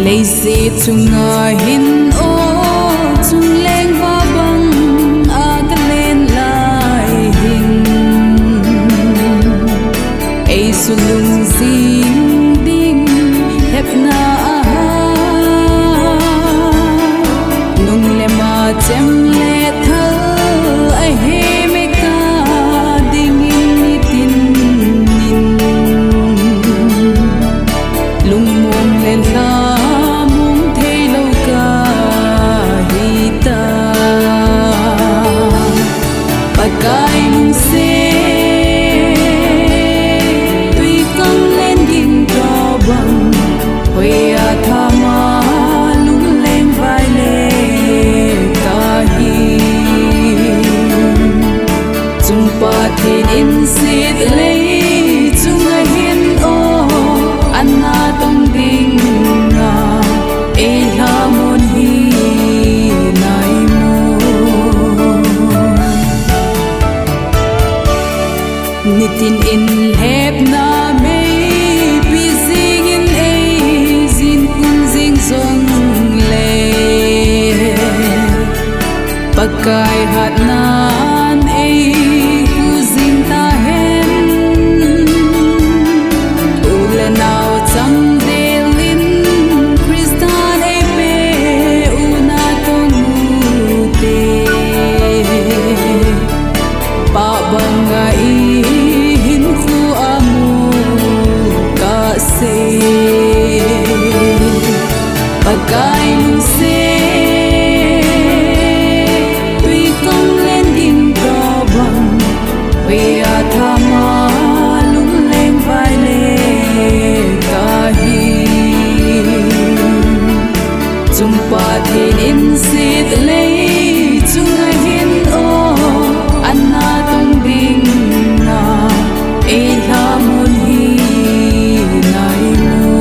Lazy tunga hin o tung leng va bang aglen lai hin ei sulung sing ding hep na aha nung le ma chem le thal ai he me ka ding in ni tin nin lung mong le la in sit lei chung a hin o anna tong ding na e la mon hi nai mo nitin in hep na me busing in e zin kun zing zong le pakai hat nan e in sit lei chung a hin o anna tong ding na e la mon hi nai mo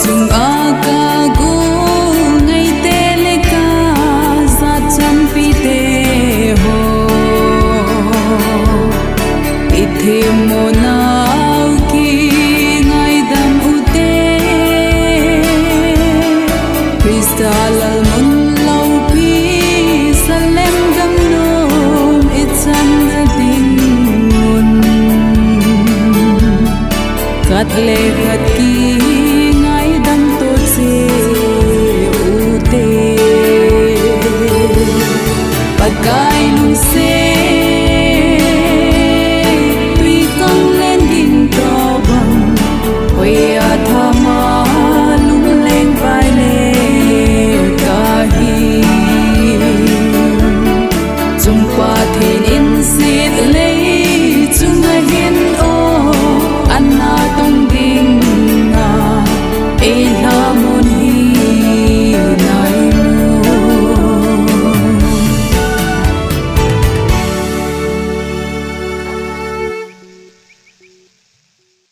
chung aga gu ngai te le ka za cham pi te ho ithe mo nau ki ngai dam u te kristal al mon lau pi salem gam nom itsan na ding mon kat le khat ki pagkain se